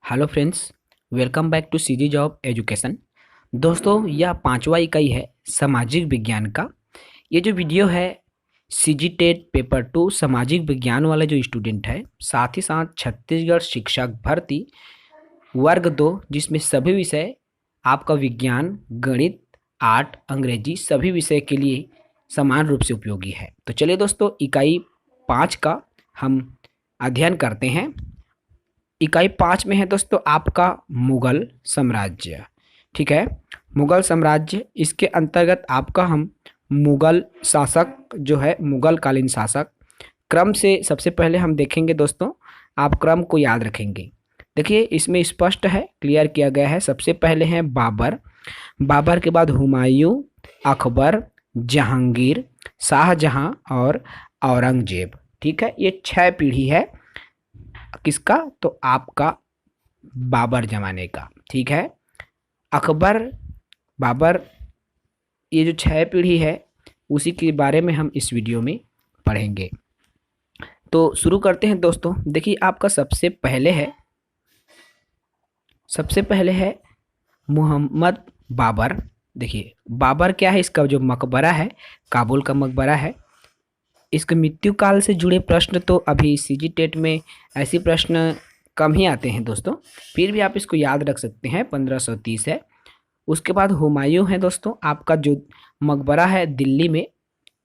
Hello friends, welcome back to CG job education. दोस्तों, यह पांचवा इकाई है सामाजिक विज्ञान का। ये जो वीडियो है सीजी टेट पेपर 2 सामाजिक विज्ञान वाले जो स्टूडेंट है, साथ ही साथ छत्तीसगढ़ शिक्षक भर्ती वर्ग 2, जिसमें सभी विषय आपका विज्ञान, गणित, आर्ट, अंग्रेजी सभी विषय के लिए समान रूप से उपयोगी है। तो चलिए दोस्तों, इकाई 5 का हम अध्ययन करते हैं। इकाई 5 में है दोस्तों आपका मुगल साम्राज्य। ठीक है, मुगल साम्राज्य, इसके अंतर्गत आपका हम मुगल शासक जो है, मुगल कालीन शासक क्रम से सबसे पहले हम देखेंगे दोस्तों। आप क्रम को याद रखेंगे। देखिए, इसमें स्पष्ट है, क्लियर किया गया है। सबसे पहले हैं बाबर, बाबर के बाद हुमायूं, अकबर, जहांगीर, शाहजहां और औरंगजेब। ठीक है, ये 6 पीढ़ी है किसका? तो आपका बाबर जमाने का। ठीक है, अकबर, बाबर, ये जो 6 पीढ़ी है उसी के बारे में हम इस वीडियो में पढ़ेंगे। तो शुरू करते हैं दोस्तों। देखिए, आपका सबसे पहले है मोहम्मद बाबर। देखिए, बाबर क्या है? इसका जो मकबरा है, काबुल का मकबरा है। इसके मृत्यु काल से जुड़े प्रश्न तो अभी सीजी टेट में ऐसे प्रश्न कम ही आते हैं दोस्तों, फिर भी आप इसको याद रख सकते हैं। 1530 है। उसके बाद हुमायूं है दोस्तों, आपका जो मकबरा है दिल्ली में,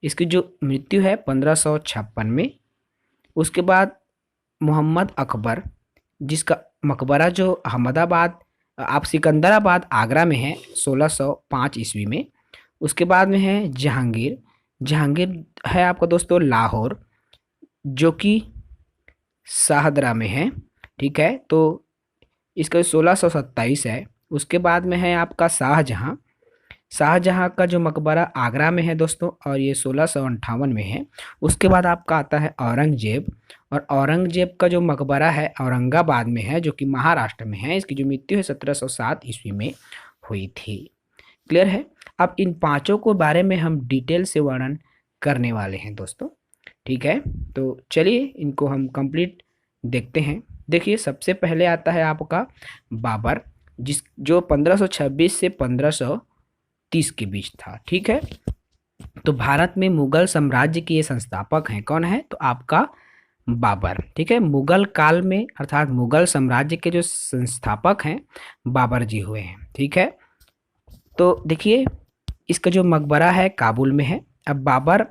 इसकी जो मृत्यु है 1556 में। उसके बाद मोहम्मद अकबर, जिसका मकबरा जो अहमदाबाद, आप सिकंदराबाद आगरा में है, 1605 ईस्वी में। उसके बाद में है जहांगीर, जहांगीर है आपका दोस्तों लाहौर, जो कि शाहदरा में है। ठीक है, तो इसका 1627 है। उसके बाद में है आपका शाहजहां, शाहजहां का जो मकबरा आगरा में है दोस्तों, और ये 1658 में है। उसके बाद आपका आता है औरंगजेब, और औरंगजेब का जो मकबरा है औरंगाबाद में है, जो कि महाराष्ट्र में है। इसकी जो मृत्यु है 1707 ईस्वी में हुई थी। क्लियर है? अब इन पांचों को बारे में हम डिटेल से वर्णन करने वाले हैं दोस्तों। ठीक है, तो चलिए इनको हम कंप्लीट देखते हैं। देखिए, सबसे पहले आता है आपका बाबर, जो 1526 से 1530 के बीच था। ठीक है, तो भारत में मुगल साम्राज्य के ये संस्थापक हैं। कौन है? तो आपका बाबर। ठीक है, मुगल काल में अर्थात मुगल साम्राज्य के जो संस्थापक हैं बाबर जी हुए हैं। ठीक है, तो देखिए, इसका जो मकबरा है काबुल में है। अब बाबर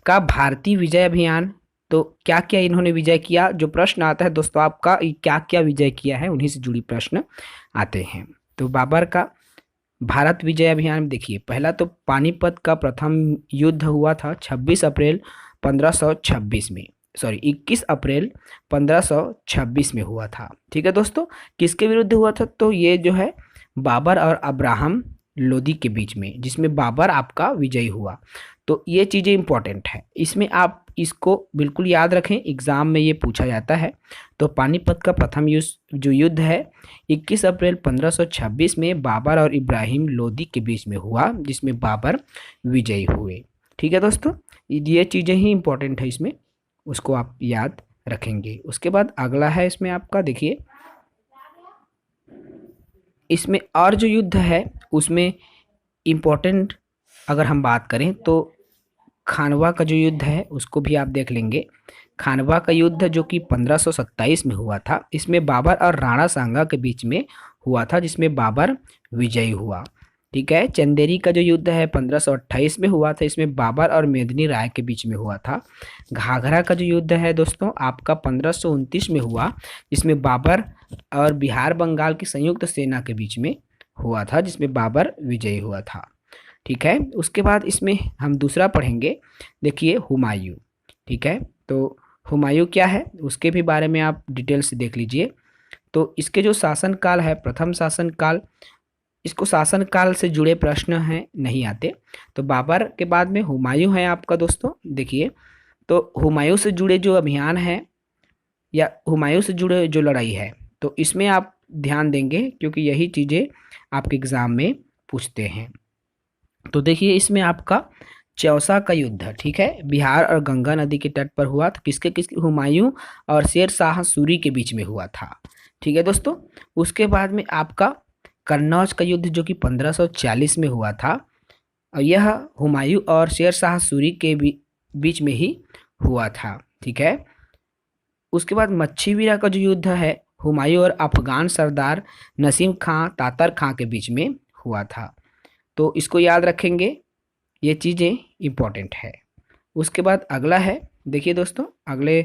का भारतीय विजय अभियान, तो क्या क्या इन्होंने विजय किया, जो प्रश्न आता है दोस्तों आपका, क्या क्या विजय किया है, उन्हीं से जुड़ी प्रश्न आते हैं। तो बाबर का भारत विजय अभियान में देखिए, पहला तो पानीपत का प्रथम युद्ध हुआ था 26 अप्रैल 1526 में, सॉरी 21 अप्रैल 1526 में हुआ था। ठीक है दोस्तों, किसके विरुद्ध हुआ था? तो ये जो है बाबर और अब्राहम लोदी के बीच में, जिसमें बाबर आपका विजयी हुआ। तो ये चीज़ें इंपॉर्टेंट है, इसमें आप इसको बिल्कुल याद रखें, एग्जाम में ये पूछा जाता है। तो पानीपत का प्रथम जो युद्ध है 21 अप्रैल 1526 में बाबर और इब्राहिम लोदी के बीच में हुआ, जिसमें बाबर विजयी हुए। ठीक है दोस्तों, ये चीज़ें ही इंपॉर्टेंट है इसमें, उसको आप याद रखेंगे। उसके बाद अगला है इसमें आपका, देखिए इसमें और जो युद्ध है उसमें इम्पोर्टेंट अगर हम बात करें तो खानवा का जो युद्ध है उसको भी आप देख लेंगे। खानवा का युद्ध जो कि 1527 में हुआ था, इसमें बाबर और राणा सांगा के बीच में हुआ था, जिसमें बाबर विजयी हुआ। ठीक है, चंदेरी का जो युद्ध है 1528 में हुआ था, इसमें बाबर और मेदिनी राय के बीच में हुआ था। घाघरा का जो युद्ध है दोस्तों आपका 1529 में हुआ, जिसमें बाबर और बिहार बंगाल की संयुक्त सेना के बीच में हुआ था, जिसमें बाबर विजयी हुआ था। ठीक है, उसके बाद इसमें हम दूसरा पढ़ेंगे, देखिए हुमायूं। ठीक है, तो हुमायूं क्या है उसके भी बारे में आप डिटेल से देख लीजिए। तो इसके जो शासनकाल है, प्रथम शासनकाल, इसको शासनकाल से जुड़े प्रश्न हैं नहीं आते। तो बाबर के बाद में हुमायूं है आपका दोस्तों। देखिए, तो हुमायूं से जुड़े जो अभियान है या हुमायूं से जुड़े जो लड़ाई है, तो इसमें आप ध्यान देंगे, क्योंकि यही चीज़ें आपके एग्ज़ाम में पूछते हैं। तो देखिए, इसमें आपका चौसा का युद्ध, ठीक है, बिहार और गंगा नदी के तट पर हुआ था। किसके किसके? हुमायूं और शेर शाह सूरी के बीच में हुआ था। ठीक है दोस्तों। उसके बाद में आपका कन्नौज का युद्ध जो कि 1540 में हुआ था, और यह हुमायूं और शेर शाह सूरी के बीच में ही हुआ था। ठीक है। उसके बाद मच्छीवीरा का जो युद्ध है हुमायूं और अफगान सरदार नसीम खां तातर खां के बीच में हुआ था। तो इसको याद रखेंगे, ये चीज़ें इम्पोर्टेंट है। उसके बाद अगला है, देखिए दोस्तों अगले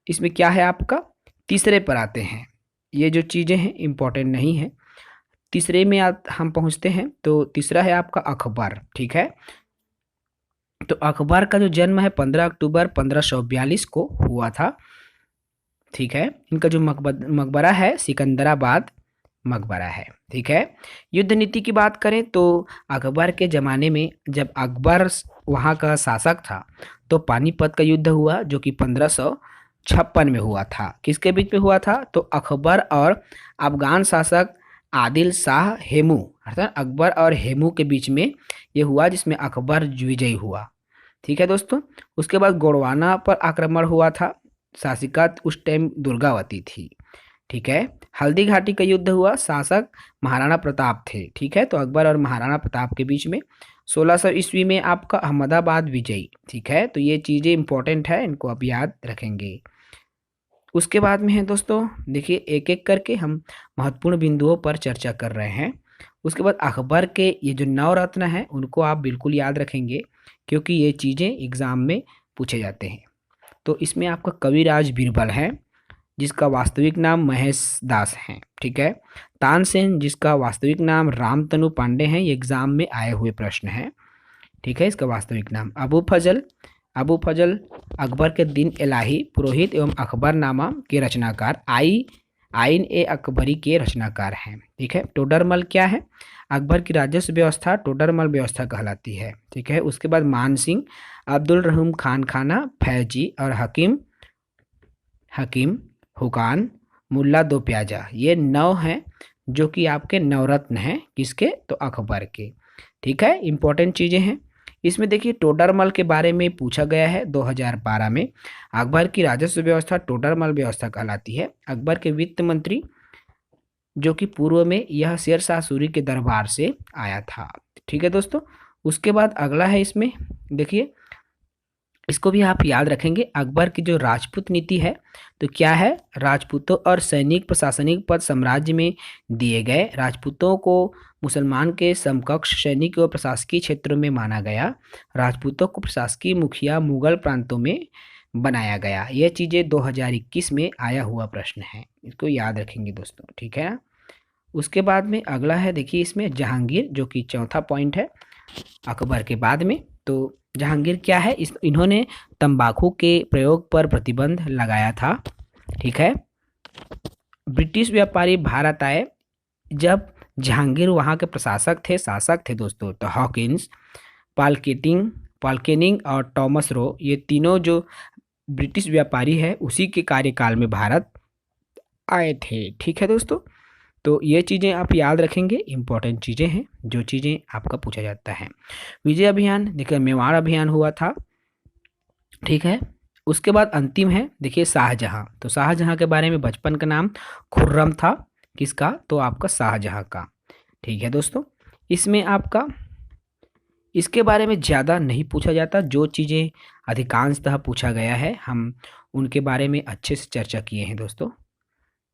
इसमें क्या है आपका, तीसरे पर आते हैं। ये जो चीज़ें हैं इम्पोर्टेंट नहीं है। तीसरे में हम पहुंचते हैं, तो तीसरा है आपका अकबर। ठीक है। तो अकबर का जो जन्म है 15 अक्टूबर 1542 को हुआ था। ठीक है। इनका जो मकबरा है सिकंदराबाद मकबरा है। ठीक है। युद्ध नीति की बात करें तो अकबर के ज़माने में जब अकबर वहाँ का शासक था तो पानीपत का युद्ध हुआ जो कि 1556 में हुआ था। किसके बीच में हुआ था, तो अकबर और अफगान शासक आदिल शाह हेमू अर्थात अकबर और हेमू के बीच में ये हुआ, जिसमें अकबर विजयी हुआ। ठीक है दोस्तों। उसके बाद गोंडवाना पर आक्रमण हुआ था, शासिका उस टाइम दुर्गावती थी। ठीक है। हल्दी घाटी का युद्ध हुआ, शासक महाराणा प्रताप थे। ठीक है। तो अकबर और महाराणा प्रताप के बीच में 1600 ईस्वी में आपका अहमदाबाद विजयी। ठीक है। तो ये चीज़ें इंपॉर्टेंट है, इनको आप याद रखेंगे। उसके बाद में है दोस्तों, देखिए एक एक करके हम महत्वपूर्ण बिंदुओं पर चर्चा कर रहे हैं। उसके बाद अकबर के ये जो 9 रत्न हैं उनको आप बिल्कुल याद रखेंगे, क्योंकि ये चीज़ें एग्ज़ाम में पूछे जाते हैं। तो इसमें आपका कविराज बीरबल है, जिसका वास्तविक नाम महेश दास है। ठीक है। तानसेन, जिसका वास्तविक नाम रामतनु पांडे हैं, ये एग्जाम में आए हुए प्रश्न है। ठीक है। इसका वास्तविक नाम अबू फजल अकबर के दिन इलाही पुरोहित एवं अकबरनामा के रचनाकार, आइन ए अकबरी के रचनाकार हैं। ठीक है। टोडरमल क्या है, अकबर की राजस्व व्यवस्था टोडरमल व्यवस्था कहलाती है। ठीक है। उसके बाद मान सिंह, अब्दुल रहूम खान खाना, फैजी और हकीम हुकान, मुल्ला दो प्याजा, ये 9 हैं जो कि आपके नवरत्न हैं। किसके, तो अकबर के। ठीक है। इंपॉर्टेंट चीज़ें हैं इसमें। देखिए टोडरमल के बारे में पूछा गया है 2012 में। अकबर की राजस्व व्यवस्था टोडरमल व्यवस्था कहलाती है। अकबर के वित्त मंत्री जो कि पूर्व में यह शेर शाह सूरी के दरबार से आया था। ठीक है दोस्तों। उसके बाद अगला है इसमें, देखिए इसको भी आप याद रखेंगे। अकबर की जो राजपूत नीति है, तो क्या है, राजपूतों और सैनिक प्रशासनिक पद साम्राज्य में दिए गए। राजपूतों को मुसलमान के समकक्ष सैनिक व प्रशासकीय क्षेत्रों में माना गया। राजपूतों को प्रशासकीय मुखिया मुगल प्रांतों में बनाया गया। ये चीज़ें 2021 में आया हुआ प्रश्न है, इसको याद रखेंगे दोस्तों। ठीक है। उसके बाद में अगला है, देखिए इसमें जहांगीर, जो कि चौथा पॉइंट है अकबर के बाद में। तो जहांगीर क्या है, इन्होंने तंबाकू के प्रयोग पर प्रतिबंध लगाया था। ठीक है। ब्रिटिश व्यापारी भारत आए जब जहांगीर वहाँ के प्रशासक थे, शासक थे दोस्तों। तो हॉकिंस, पाल्केनिंग और टॉमस रो, ये तीनों जो ब्रिटिश व्यापारी है उसी के कार्यकाल में भारत आए थे। ठीक है दोस्तों। तो ये चीज़ें आप याद रखेंगे, इंपॉर्टेंट चीज़ें हैं जो चीज़ें आपका पूछा जाता है। विजय अभियान, देखिए मेवाड़ अभियान हुआ था। ठीक है। उसके बाद अंतिम है, देखिए शाहजहां। तो शाहजहां के बारे में बचपन का नाम खुर्रम था। किसका, तो आपका शाहजहां का। ठीक है दोस्तों। इसमें आपका इसके बारे में ज़्यादा नहीं पूछा जाता, जो चीज़ें अधिकांशतः पूछा गया है हम उनके बारे में अच्छे से चर्चा किए हैं दोस्तों।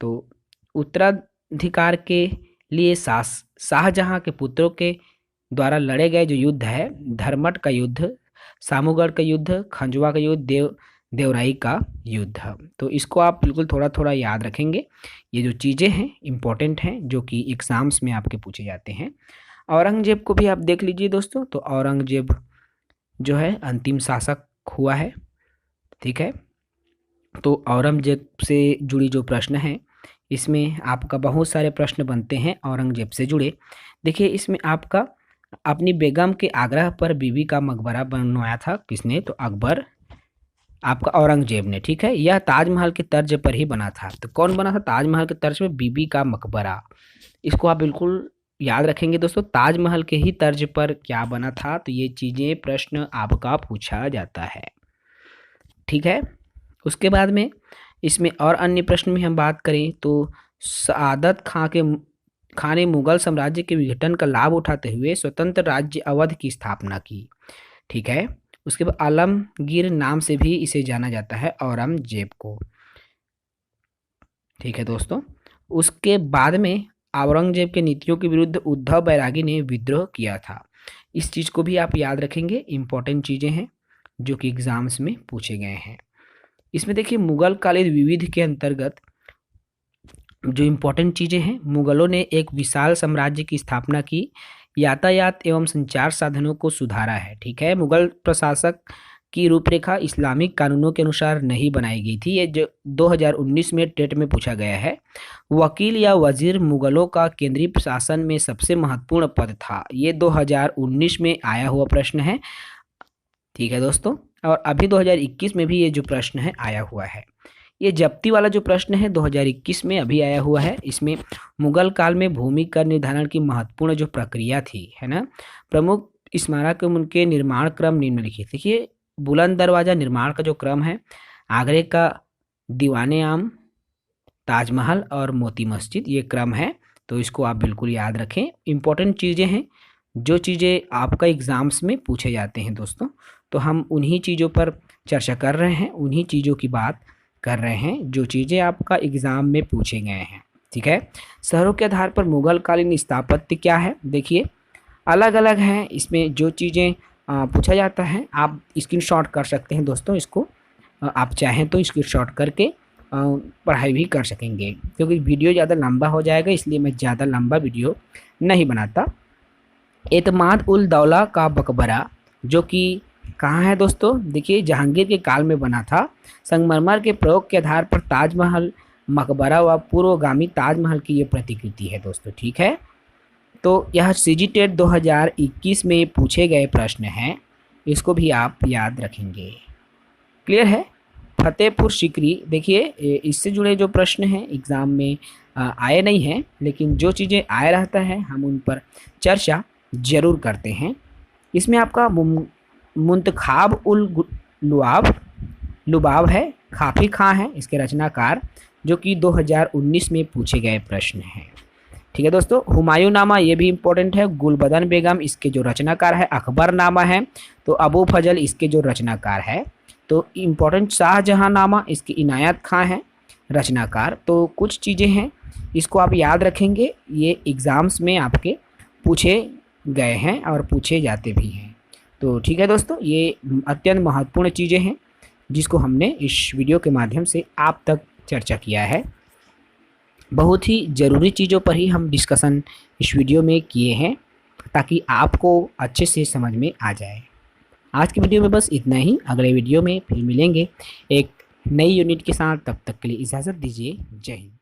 तो उत्तराधिकार के लिए शाहजहां के पुत्रों के द्वारा लड़े गए जो युद्ध है, धर्मट का युद्ध, सामूगढ़ का युद्ध, खंजवा का युद्ध, देवराई का युद्ध। तो इसको आप बिल्कुल थोड़ा थोड़ा याद रखेंगे। ये जो चीज़ें हैं इंपॉर्टेंट हैं जो कि एग्ज़ाम्स में आपके पूछे जाते हैं। औरंगजेब को भी आप देख लीजिए दोस्तों। तो औरंगजेब जो है अंतिम शासक हुआ है। ठीक है। तो औरंगजेब से जुड़ी जो प्रश्न हैं इसमें आपका बहुत सारे प्रश्न बनते हैं औरंगजेब से जुड़े। देखिए इसमें आपका अपनी बेगम के आग्रह पर बीबी का मकबरा बनवाया था, किसने, तो अकबर, आपका औरंगजेब ने। ठीक है। यह ताजमहल के तर्ज पर ही बना था। तो कौन बना था ताजमहल के तर्ज में, बीबी का मकबरा। इसको आप बिल्कुल याद रखेंगे दोस्तों, ताजमहल के ही तर्ज पर क्या बना था। तो ये चीज़ें प्रश्न आपका पूछा जाता है। ठीक है। उसके बाद में इसमें और अन्य प्रश्न में हम बात करें तो सआदत खां ने मुगल साम्राज्य के विघटन का लाभ उठाते हुए स्वतंत्र राज्य अवध की स्थापना की। ठीक है। उसके बाद आलमगीर नाम से भी इसे जाना जाता है, औरंगजेब को। ठीक है दोस्तों। उसके बाद में औरंगजेब के नीतियों के विरुद्ध उद्धव बैरागी ने विद्रोह किया था। इस चीज़ को भी आप याद रखेंगे, इंपॉर्टेंट चीज़ें हैं जो कि एग्जाम्स में पूछे गए हैं। इसमें देखिए मुगल कालीन विविध के अंतर्गत जो इम्पोर्टेंट चीज़ें हैं, मुगलों ने एक विशाल साम्राज्य की स्थापना की, यातायात एवं संचार साधनों को सुधारा है। ठीक है। मुगल प्रशासक की रूपरेखा इस्लामिक कानूनों के अनुसार नहीं बनाई गई थी। ये जो 2019 में टेट में पूछा गया है। वकील या वजीर मुगलों का केंद्रीय प्रशासन में सबसे महत्वपूर्ण पद था। ये 2019 में आया हुआ प्रश्न है। ठीक है दोस्तों। और अभी 2021 में भी ये जो प्रश्न है आया हुआ है। ये जब्ती वाला जो प्रश्न है 2021 में अभी आया हुआ है। इसमें मुगल काल में भूमि कर निर्धारण की महत्वपूर्ण जो प्रक्रिया थी, है ना, प्रमुख स्मारक उनके निर्माण क्रम निम्नलिखित। देखिए बुलंद दरवाज़ा निर्माण का जो क्रम है, आगरे का दीवाने आम, ताजमहल और मोती मस्जिद, ये क्रम है। तो इसको आप बिल्कुल याद रखें। इंपॉर्टेंट चीज़ें हैं, जो चीज़ें आपका एग्ज़ाम्स में पूछे जाते हैं दोस्तों, तो हम उन्हीं चीज़ों पर चर्चा कर रहे हैं, उन्हीं चीज़ों की बात कर रहे हैं जो चीज़ें आपका एग्ज़ाम में पूछे गए हैं। ठीक है। शहरों के आधार पर मुगल कालीन स्थापत्य क्या है, देखिए अलग अलग हैं। इसमें जो चीज़ें पूछा जाता है आप स्क्रीनशॉट कर सकते हैं दोस्तों। इसको आप चाहें तो स्क्रीनशॉट करके पढ़ाई भी कर सकेंगे, क्योंकि वीडियो ज़्यादा लंबा हो जाएगा, इसलिए मैं ज़्यादा लंबा वीडियो नहीं बनाता। एतमाद उल दौला का मकबरा जो कि कहाँ है दोस्तों, देखिए जहांगीर के काल में बना था। संगमरमर के प्रयोग के आधार पर ताजमहल मकबरा व पूर्वगामी ताजमहल की ये प्रतिकृति है दोस्तों। ठीक है। तो यह सीजीटेट 2021 में पूछे गए प्रश्न हैं, इसको भी आप याद रखेंगे। क्लियर है। फतेहपुर सीकरी, देखिए इससे जुड़े जो प्रश्न हैं एग्ज़ाम में आए नहीं हैं, लेकिन जो चीज़ें आए रहता है हम उन पर चर्चा ज़रूर करते हैं। इसमें आपका मुंतखाब उल लुबाब है, काफ़ी खां है इसके रचनाकार, जो कि 2019 में पूछे गए प्रश्न हैं। ठीक है दोस्तों। हुमायूं नामा, ये भी इम्पोर्टेंट है। गुलबदन बेगम इसके जो रचनाकार है। अकबर नामा है तो अबू फजल इसके जो रचनाकार है। तो इम्पोर्टेंट शाहजहां नामा इसके इनायत खां है रचनाकार। तो कुछ चीज़ें हैं, इसको आप याद रखेंगे, ये एग्ज़ाम्स में आपके पूछे गए हैं और पूछे जाते भी हैं। तो ठीक है दोस्तों, ये अत्यंत महत्वपूर्ण चीज़ें हैं जिसको हमने इस वीडियो के माध्यम से आप तक चर्चा किया है। बहुत ही ज़रूरी चीज़ों पर ही हम डिस्कशन इस वीडियो में किए हैं, ताकि आपको अच्छे से समझ में आ जाए। आज की वीडियो में बस इतना ही। अगले वीडियो में फिर मिलेंगे एक नई यूनिट के साथ। तब तक के लिए इजाज़त दीजिए। जय हिंद।